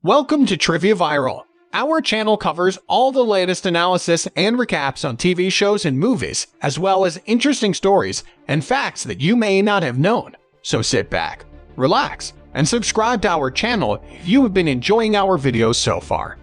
Welcome to Trivia Viral. Our channel covers all the latest analysis and recaps on TV shows and movies, as well as interesting stories and facts that you may not have known. So sit back, relax, and subscribe to our channel if you have been enjoying our videos so far.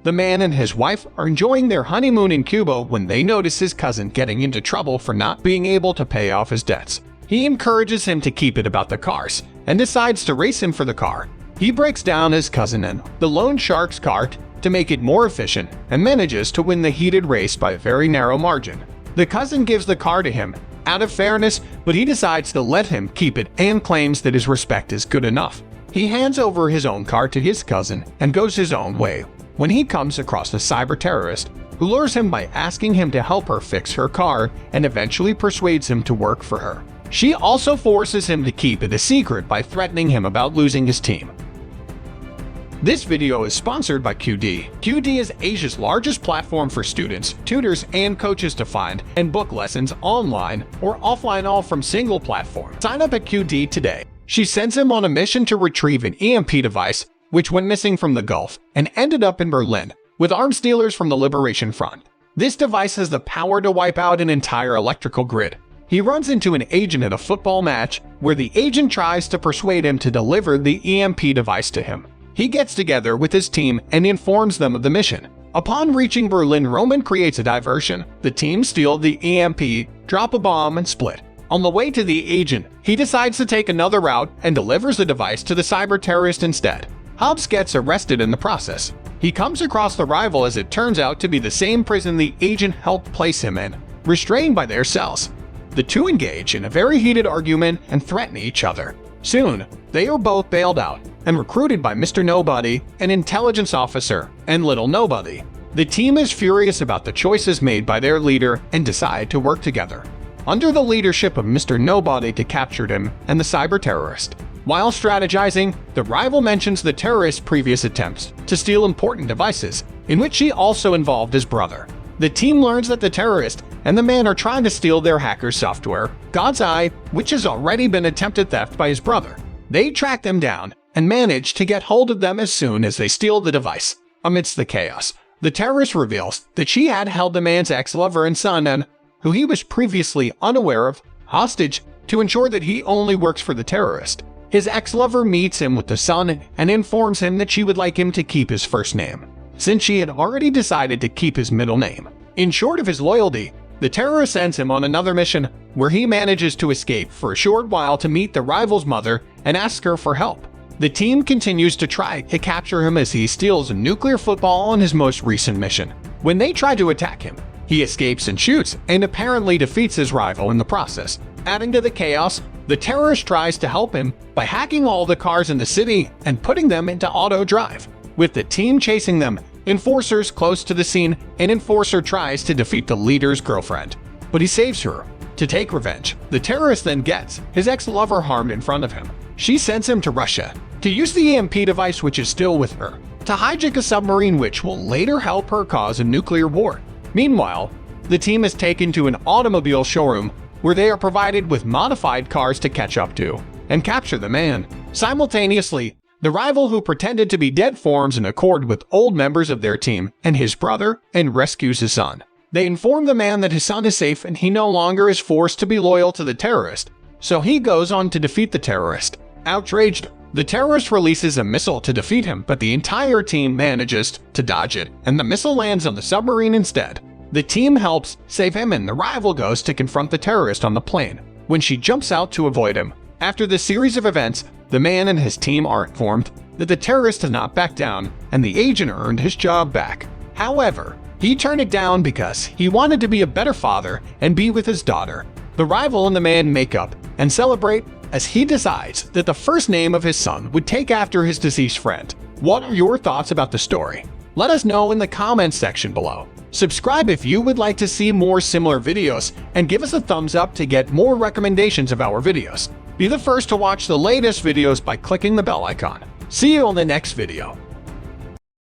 The man and his wife are enjoying their honeymoon in Cuba when they notice his cousin getting into trouble for not being able to pay off his debts. He encourages him to keep it about the cars and decides to race him for the car. He breaks down his cousin in the loan shark's cart to make it more efficient and manages to win the heated race by a very narrow margin. The cousin gives the car to him out of fairness, but he decides to let him keep it and claims that his respect is good enough. He hands over his own car to his cousin and goes his own way when he comes across a cyber terrorist who lures him by asking him to help her fix her car and eventually persuades him to work for her. She also forces him to keep it a secret by threatening him about losing his team. This video is sponsored by QD. QD is Asia's largest platform for students, tutors, and coaches to find and book lessons online or offline, all from single platform. Sign up at QD today. She sends him on a mission to retrieve an EMP device which went missing from the Gulf and ended up in Berlin with arms dealers from the Liberation Front. This device has the power to wipe out an entire electrical grid. He runs into an agent at a football match where the agent tries to persuade him to deliver the EMP device to him. He gets together with his team and informs them of the mission. Upon reaching Berlin, Roman creates a diversion. The team steal the EMP, drop a bomb, and split. On the way to the agent, he decides to take another route and delivers the device to the cyber terrorist instead. Hobbs gets arrested in the process. He comes across the rival as it turns out to be the same prison the agent helped place him in, restrained by their cells. The two engage in a very heated argument and threaten each other. Soon, they are both bailed out and recruited by Mr. Nobody, an intelligence officer, and Little Nobody. The team is furious about the choices made by their leader and decide to work together under the leadership of Mr. Nobody to capture him and the cyber terrorist. While strategizing, the rival mentions the terrorist's previous attempts to steal important devices, in which he also involved his brother. The team learns that the terrorist and the man are trying to steal their hacker's software, God's Eye, which has already been attempted theft by his brother. They track them down and manage to get hold of them as soon as they steal the device. Amidst the chaos, the terrorist reveals that she had held the man's ex-lover and son, and who he was previously unaware of, hostage to ensure that he only works for the terrorist. His ex-lover meets him with the son and informs him that she would like him to keep his first name, since she had already decided to keep his middle name. In short of his loyalty, the terrorist sends him on another mission where he manages to escape for a short while to meet the rival's mother and ask her for help. The team continues to try to capture him as he steals a nuclear football on his most recent mission. When they try to attack him, he escapes and shoots and apparently defeats his rival in the process. Adding to the chaos, the terrorist tries to help him by hacking all the cars in the city and putting them into auto drive. With the team chasing them, enforcers close to the scene, an enforcer tries to defeat the leader's girlfriend, but he saves her. To take revenge, the terrorist then gets his ex-lover harmed in front of him. She sends him to Russia to use the EMP device, which is still with her, to hijack a submarine which will later help her cause a nuclear war. Meanwhile, the team is taken to an automobile showroom where they are provided with modified cars to catch up to and capture the man. Simultaneously, the rival who pretended to be dead forms an accord with old members of their team and his brother and rescues his son. They inform the man that his son is safe and he no longer is forced to be loyal to the terrorist, so he goes on to defeat the terrorist. Outraged, the terrorist releases a missile to defeat him, but the entire team manages to dodge it and the missile lands on the submarine instead. The team helps save him and the rival goes to confront the terrorist on the plane when she jumps out to avoid him. After the series of events, the man and his team are informed that the terrorist has not backed down and the agent earned his job back. However, he turned it down because he wanted to be a better father and be with his daughter. The rival and the man make up and celebrate as he decides that the first name of his son would take after his deceased friend. What are your thoughts about the story? Let us know in the comments section below. Subscribe if you would like to see more similar videos and give us a thumbs up to get more recommendations of our videos. Be the first to watch the latest videos by clicking the bell icon. See you on the next video.